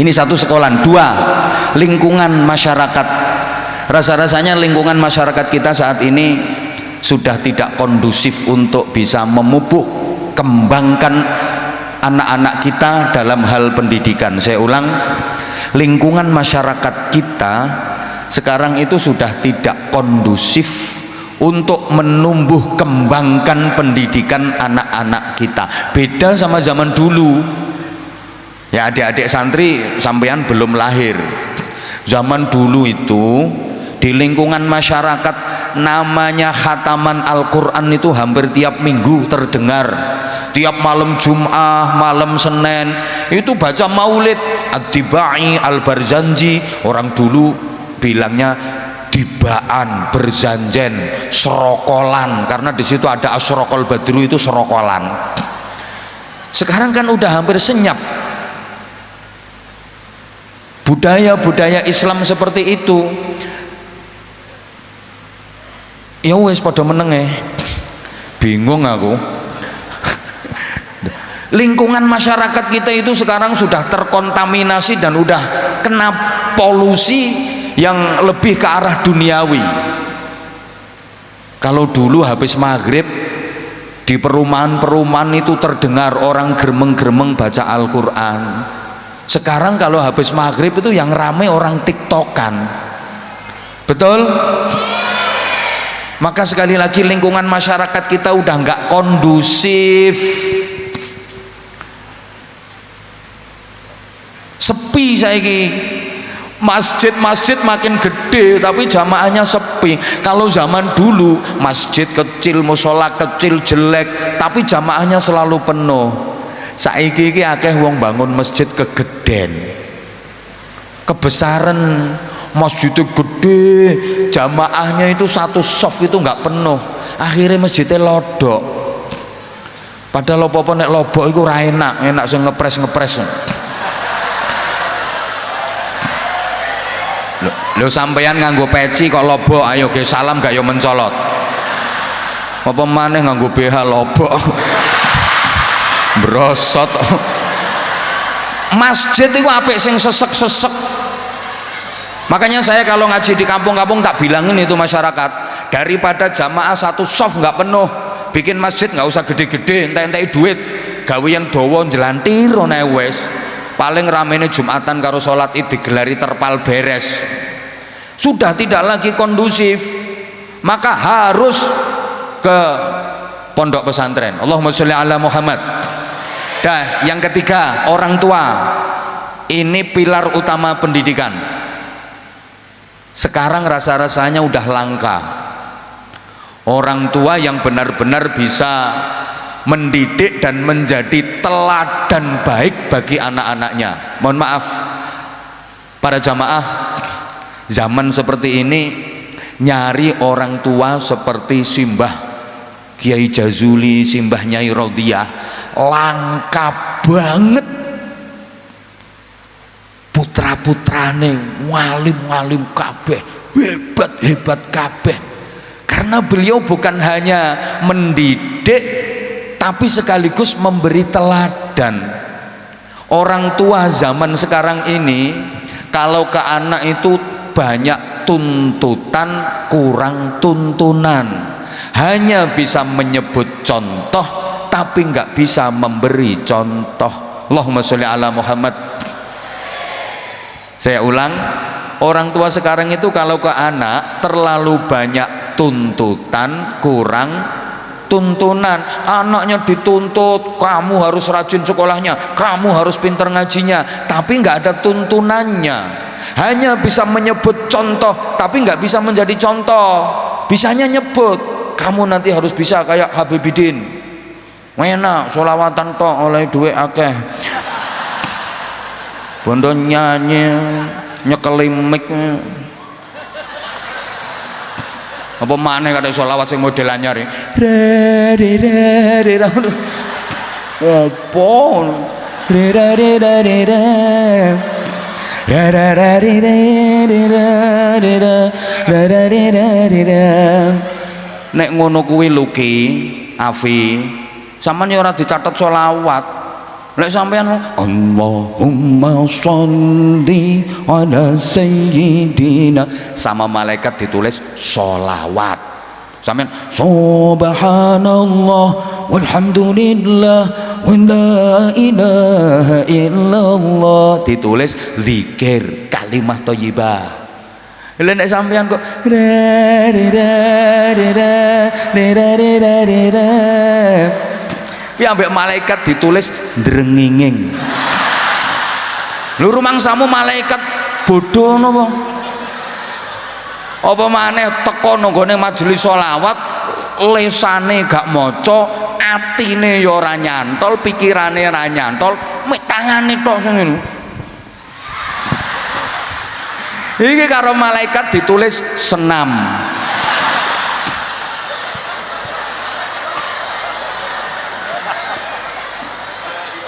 Ini satu sekolahan. Dua, lingkungan masyarakat. Rasa-rasanya lingkungan masyarakat kita saat ini sudah tidak kondusif untuk bisa memupuk, kembangkan anak-anak kita dalam hal pendidikan. Saya ulang, lingkungan masyarakat kita sekarang itu sudah tidak kondusif untuk menumbuh kembangkan pendidikan anak-anak kita. Beda sama zaman dulu. Ya, adik-adik santri sampean belum lahir. Zaman dulu itu di lingkungan masyarakat namanya khataman Al-Quran itu hampir tiap minggu terdengar. Tiap malam Jum'ah, malam Senin itu baca maulid Ad-Dibai, Al-Barzanji. Orang dulu bilangnya dibaan, berzanjen, serokolan, karena di situ ada asrokol badru, itu serokolan. Sekarang kan udah hampir senyap budaya-budaya Islam seperti itu. Ya wes pada meneng, bingung aku. Lingkungan masyarakat kita itu sekarang sudah terkontaminasi dan udah kena polusi yang lebih ke arah duniawi. Kalau dulu habis maghrib di perumahan-perumahan itu terdengar orang geremeng-geremeng baca Al-Quran. Sekarang kalau habis maghrib itu yang rame orang tiktokan. Betul? Maka sekali lagi lingkungan masyarakat kita udah nggak kondusif. Sepi saiki. Masjid-masjid makin gede tapi jamaahnya sepi. Kalau zaman dulu masjid kecil, musola kecil, jelek tapi jamaahnya selalu penuh. Saiki iki akeh wong bangun masjid kegeden, kebesaran, masjidnya gede, jamaahnya itu satu soft itu nggak penuh, akhirnya masjidnya lodok. Padahal apa-apa nek lobok itu ra enak sing ngepres. Lo sampeyan nganggo peci kok lobok, ayo ge salam gak yo mencolot. Apa maneh nganggo BH lobok. Brosot. Masjid itu apik sing sesek-sesek. Makanya saya kalau ngaji di kampung-kampung tak bilangin itu masyarakat, daripada jamaah satu soft nggak penuh, bikin masjid nggak usah gede-gede, entek-entek duit, gawean dawa jelantir ana wis. Paling ramene Jumatan karo salat Id digelari terpal beres. Sudah tidak lagi kondusif, maka harus ke pondok pesantren. Allahumma sholli ala Muhammad. Dah, yang ketiga, orang tua. Ini pilar utama pendidikan. Sekarang rasa-rasanya udah langka orang tua yang benar-benar bisa mendidik dan menjadi teladan baik bagi anak-anaknya. Mohon maaf para jamaah, zaman seperti ini nyari orang tua seperti Simbah Kiai Jazuli, Simbah Nyai Rodiyah langka banget. Putra-putrane walim-walim kabeh, hebat-hebat kabeh, karena beliau bukan hanya mendidik tapi sekaligus memberi teladan. Orang tua zaman sekarang ini kalau ke anak itu banyak tuntutan, kurang tuntunan, hanya bisa menyebut contoh tapi nggak bisa memberi contoh. Allahumma sholli ala Muhammad. Saya ulang, orang tua sekarang itu kalau ke anak terlalu banyak tuntutan, kurang tuntunan. Anaknya dituntut, kamu harus rajin sekolahnya, kamu harus pinter ngajinya, tapi nggak ada tuntunannya. Hanya bisa menyebut contoh tapi nggak bisa menjadi contoh. Bisanya nyebut, kamu nanti harus bisa kayak Habibidin, enak sholawatan tok oleh duit akeh, bondo nyanyi nyekeli mic. Apa maneh kate sholawat sing model anyar e. Opo? Nek ngono kuwi Luki, Afi, sampean ya ora dicatet sholawat. Lek sampean Allahumma sholli ala sayyidina, sama malaikat ditulis sholawat. Sampean subhanallah walhamdulillah wa la ilaha illallah, ditulis zikir kalimah thayyibah. Lha nek sampean kok ya ambek malaikat ditulis drenginging. Lho rumangsamu malaikat bodoh napa? Apa maneh teko nggone majelis sholawat, lesane gak maca, atine ya ora nyantol, pikirane ora nyantol, mek tangane tok sing ngono. Iki karo malaikat ditulis senam.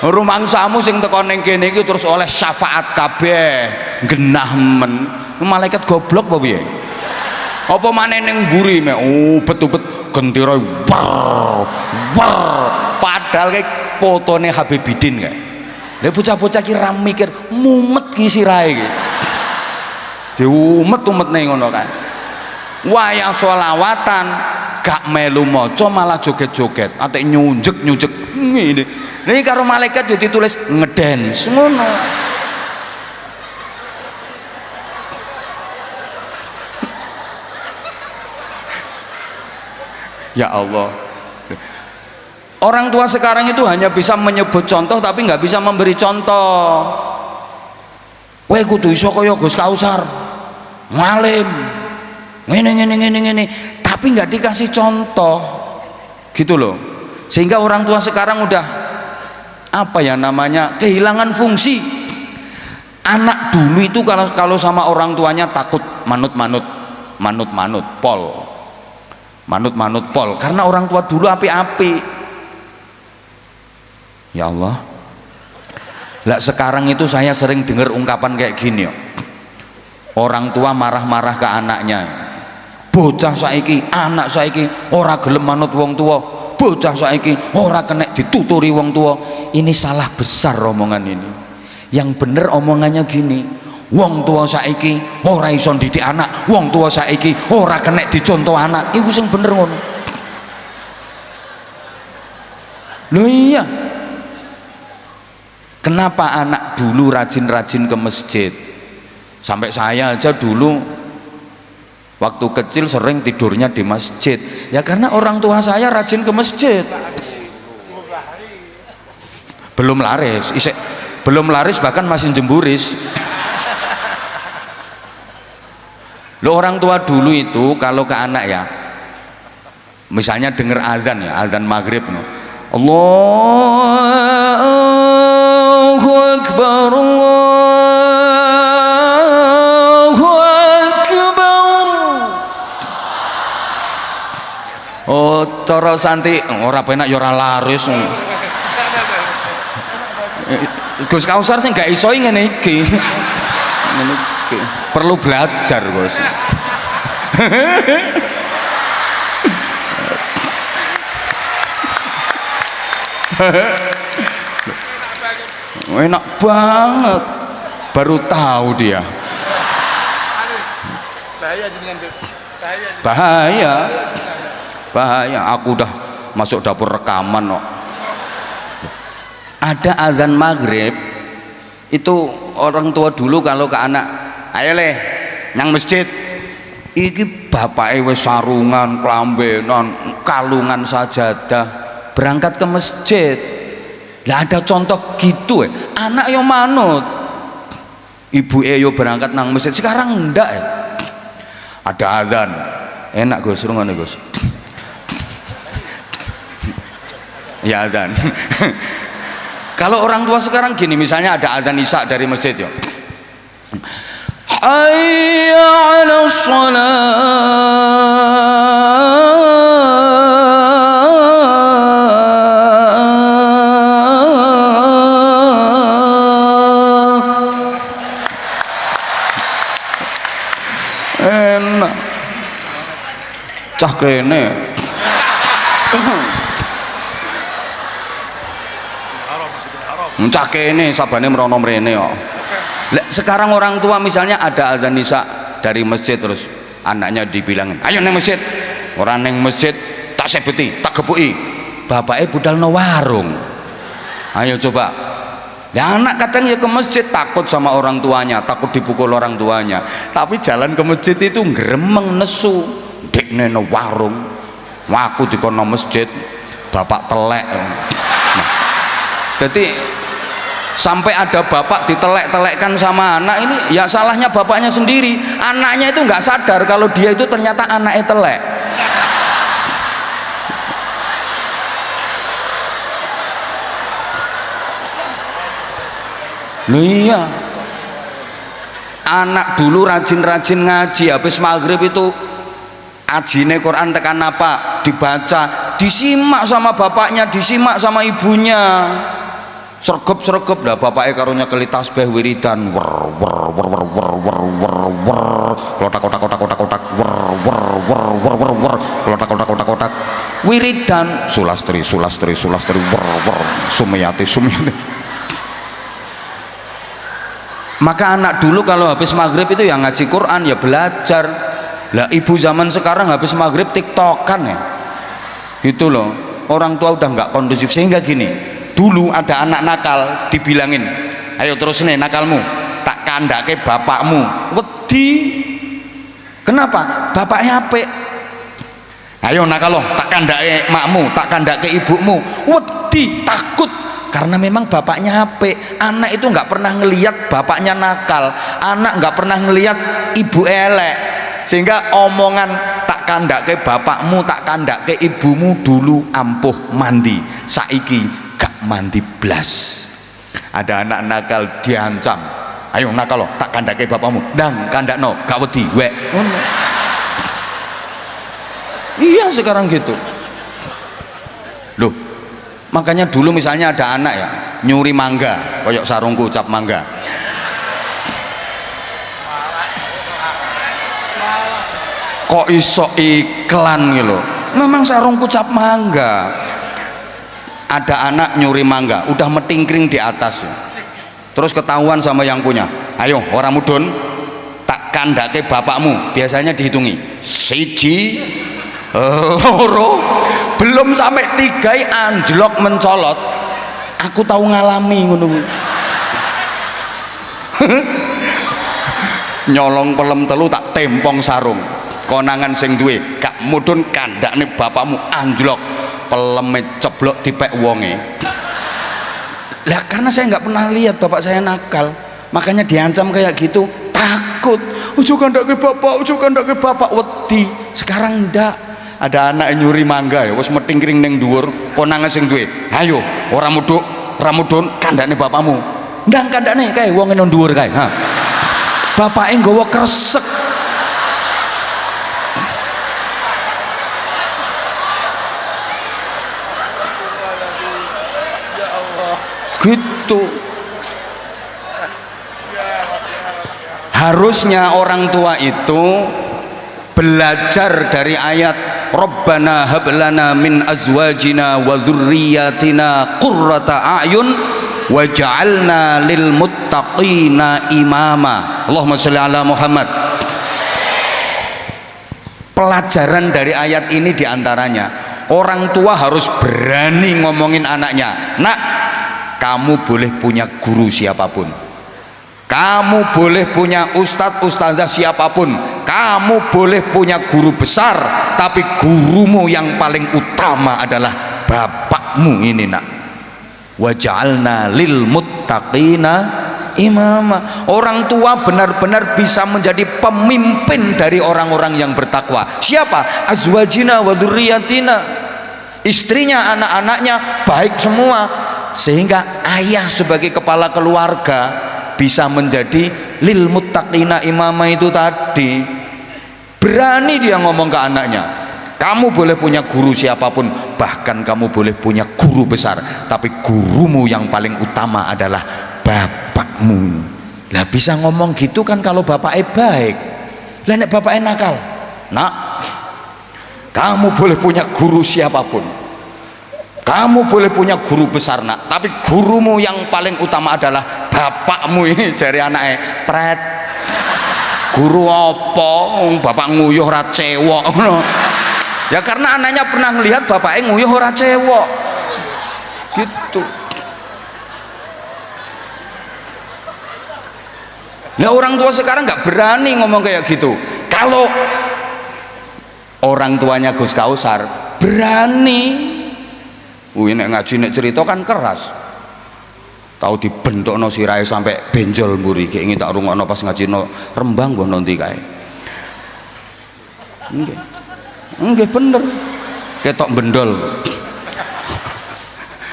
Rumangsamu sing teko ning kene iki terus oleh syafaat kabeh, genah men. Malaikat goblok apa piye? Apa maneh ning mburi mek ubet-ubet gendera padahal kayak fotone Habibidin kae. Lha bocah-bocah ki ra mikir, mumet ki sirahe iki. Diumet-umetne ngono kae. Wayah sholawatan gak melu maca malah joget-joget, atik nyunjek-nyunjek ngene. Nih karo malaikat jadi tulis ngedance ngono. Ya Allah, orang tua sekarang itu hanya bisa menyebut contoh tapi nggak bisa memberi contoh. Weh kudu iso kaya Gus Kausar, ngalim, ngene, tapi nggak dikasih contoh, gitu loh. Sehingga orang tua sekarang udah apa ya namanya, kehilangan fungsi. Anak dulu itu kalau sama orang tuanya takut manut-manut pol, karena orang tua dulu api-api. Ya Allah, lah sekarang itu saya sering dengar ungkapan kayak gini, orang tua marah-marah ke anaknya. Bocah saiki, anak saiki ora gelem manut wong tua, bocah saiki ora kena dituturi wong tua. Ini salah besar omongan ini. Yang bener omongannya gini, wong tua saiki ora iso didik anak, wong tua saiki ora kena dicontoh anak. Iku sing bener ngono. Loh iya, kenapa anak dulu rajin-rajin ke masjid? Sampai saya aja dulu waktu kecil sering tidurnya di masjid. Ya karena orang tua saya rajin ke masjid. Belum laris, bahkan masih jemburis. Lo orang tua dulu itu kalau ke anak ya, misalnya dengar azan ya, azan maghrib, no. Allahu Akbar, Allahu Akbar. Oh, cara santi ora penak ya ora laris. Gus Kausar sih nggak iso ngene iki. Perlu belajar, Bos. Enak banget, baru tahu dia. Bahaya. Aku udah masuk dapur rekaman kok. Ada azan maghrib itu orang tua dulu kalau ke anak, ayo leh nang masjid, iki bapake wis sarungan, klambenan, kalungan sajadah berangkat ke masjid. Lah ada contoh gitu anak yo manut, ibu yo berangkat nang masjid. Sekarang ndak ada azan, enak Gus, rungono Gus. Ya azan. Kalau orang tua sekarang gini, misalnya ada azan isya dari masjid ya, hayya 'alas shalah. Enak cah kene. Mencah kene sabane merono mrene kok. Sekarang orang tua misalnya ada azan isya dari masjid terus anaknya dibilangin, "Ayo neng masjid." Orang neng masjid tak sebeti, tak gepuki. Bapaknya budal no warung. Ayo coba. Ya anak kadang ya ke masjid takut sama orang tuanya, takut dipukul orang tuanya. Tapi jalan ke masjid itu ngremeng nesu. Dekne no warung. Waku dikono masjid, bapak telek. Nah, jadi sampai ada bapak ditelek-telekkan sama anak ini, ya salahnya bapaknya sendiri. Anaknya itu nggak sadar kalau dia itu ternyata anaknya telek. Loh iya, anak dulu rajin-rajin ngaji, habis maghrib itu ajine Quran tekan apa dibaca, disimak sama bapaknya, disimak sama ibunya, sergep-sergep. Lah bapaknya karunya keli tasbih wiridan, wer wer wer wer wer wer wer wer, kotak kotak kotak kotak kotak, wer wer wer wer wer wer, kotak kotak kotak kotak, wiridan, sulastri sulastri sulastri, wer wer, sumiyati sumiyati. Maka anak dulu kalau habis maghrib itu yang ngaji Quran, ya belajar. Lah ibu zaman sekarang habis maghrib tiktokan ya, gitu loh. Orang tua udah nggak kondusif. Sehingga gini, dulu ada anak nakal dibilangin, "Ayo terus nih nakalmu, tak kandake bapakmu." Wedi. Kenapa? Bapaknya apik. "Ayo nakal loh, tak kandake makmu, tak kandake ibumu." Wedi, takut. Karena memang bapaknya HP. Anak itu nggak pernah ngelihat bapaknya nakal, anak nggak pernah ngelihat ibu elek, sehingga omongan tak kandake bapakmu, tak kandake ibumu dulu ampuh mandi, saiki gak mandi blas. Ada anak nakal diancam, "Ayo nakal lo, tak kandake bapakmu." "Dang kandakno, gak wedi wek." Iya sekarang gitu loh. Makanya dulu misalnya ada anak ya nyuri mangga, koyok sarungku cap mangga, kok iso iklan gitu. Memang sarungku cap mangga. Ada anak nyuri mangga, udah metingkring di atas ya. Terus ketahuan sama yang punya, "Ayo orang mudun, tak kandake bapakmu." Biasanya dihitungi, 1, 2, belum sampai 3 anjlok mencolot. Aku tahu ngalami ngono. Nyolong pelem telu tak tempong sarung. Konangan sing duwe, "Gak mudun kandakne bapakmu," anjlok peleme ceblok dipek wonge. Lah karena saya nggak pernah lihat bapak saya nakal, makanya diancam kayak gitu. Takut, "Ojo kandake bapak, ojo kandake bapak." Wedi. Sekarang ndak. Ada anak nyuri mangga ya wis metingkring ning dhuwur, konangan sing duwe, "Ayo ora muduk, ora mudun kandhane bapakmu." Ndang kandhane kae wong nang dhuwur kae. Ha. Bapake nggawa kresek. Gitu. Harusnya orang tua itu belajar dari ayat Rabbana hablana min azwajina wa dzurriyyatina qurrata a'yun waj'alna lil muttaqina imama. Allahumma sholli ala Muhammad. Pelajaran dari ayat ini diantaranya orang tua harus berani ngomongin anaknya, "Nak, kamu boleh punya guru siapapun, kamu boleh punya ustadz ustadzah siapapun, kamu boleh punya guru besar, tapi gurumu yang paling utama adalah bapakmu ini, Nak. Waja'alna lil muttaqina imama." Orang tua benar-benar bisa menjadi pemimpin dari orang-orang yang bertakwa. Siapa? Azwajina wa dzurriyyatina. Istrinya, anak-anaknya baik semua, sehingga ayah sebagai kepala keluarga bisa menjadi lil muttaqina imama. Itu tadi berani dia ngomong ke anaknya, "Kamu boleh punya guru siapapun, bahkan kamu boleh punya guru besar, tapi gurumu yang paling utama adalah bapakmu." Lah bisa ngomong gitu kan kalau bapaknya baik. Lah nek bapaknya nakal, "Nak, kamu boleh punya guru siapapun, Kamu boleh punya guru besar nak, tapi gurumu yang paling utama adalah bapakmu. Ini jari anaknya, pret, guru apa? Bapak nguyuh ora cewek. Ya karena anaknya pernah melihat bapaknya nguyuh ora cewek gitu. Nah orang tua sekarang nggak berani ngomong kayak gitu. Kalau orang tuanya Gus Kausar berani. Nek ngaji nek cerita kan keras. Tahu dibentokno sirahe sampai benjol mburi. Kayak ingin tak rungokno pas ngajino Rembang nggo nanti kae. Nggih bener. Ketok bendol.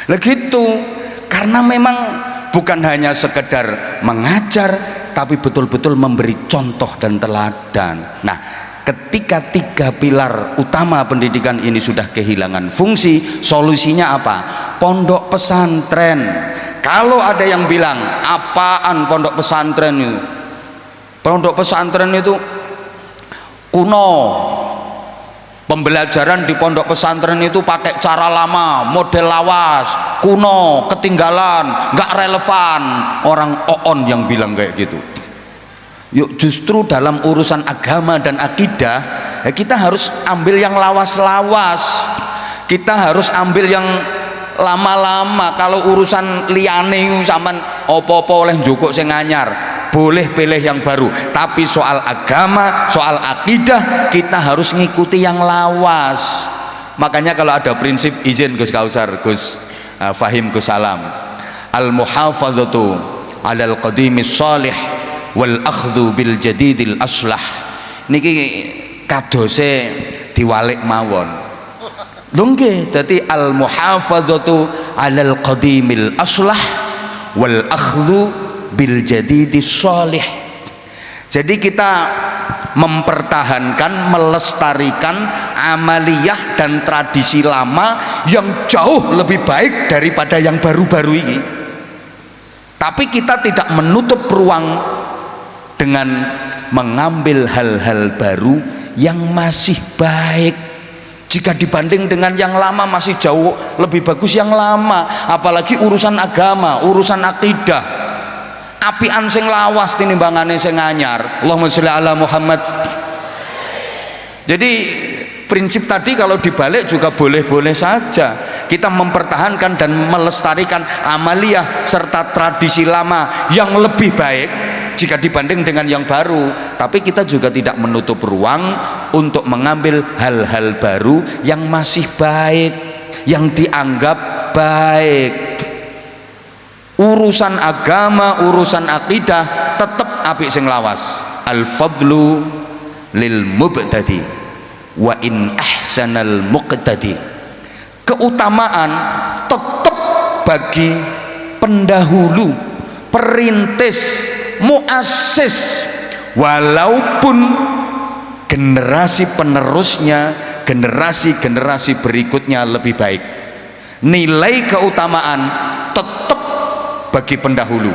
Lah gitu. Karena memang bukan hanya sekedar mengajar, tapi betul-betul memberi contoh dan teladan. Nah, ketika 3 pilar utama pendidikan ini sudah kehilangan fungsi, solusinya apa? Pondok pesantren. Kalau ada yang bilang, apaan pondok pesantren itu? Pondok pesantren itu kuno. Pembelajaran di pondok pesantren itu pakai cara lama, model lawas, kuno, ketinggalan, nggak relevan. Orang oon yang bilang kayak gitu. Yuk justru dalam urusan agama dan akidah ya kita harus ambil yang lawas-lawas, kita harus ambil yang lama-lama. Kalau urusan liyane sampean opo-opo oleh njukuk sing anyar, boleh pilih yang baru, tapi soal agama, soal akidah kita harus ngikuti yang lawas. Makanya kalau ada prinsip, izin Gus Kausar, Gus Fahim, Gus Salam, al-muhafadzatu alal qadimis shalih wal akhdhu bil jadidil aslah, niki kadose diwalik mawon lho nggih. Dadi al muhafadzatu alal qadimil aslah wal akhdhu bil jadidis shalih. Jadi kita mempertahankan, melestarikan amaliyah dan tradisi lama yang jauh lebih baik daripada yang baru-baru ini, tapi kita tidak menutup ruang dengan mengambil hal-hal baru yang masih baik. Jika dibanding dengan yang lama masih jauh lebih bagus yang lama, apalagi urusan agama, urusan akidah. Apian sing lawas tinimbangane sing anyar. Allahumma sholli ala Muhammad. Jadi prinsip tadi kalau dibalik juga boleh-boleh saja. Kita mempertahankan dan melestarikan amaliyah serta tradisi lama yang lebih baik jika dibanding dengan yang baru, tapi kita juga tidak menutup ruang untuk mengambil hal-hal baru yang masih baik, yang dianggap baik. Urusan agama, urusan akidah tetap apik sing lawas. Al-fadlu lil mubtadi wa in ahsanal muqtadi. Keutamaan tetap bagi pendahulu, perintis, muassis, walaupun generasi penerusnya, generasi-generasi berikutnya lebih baik. Nilai keutamaan tetap bagi pendahulu.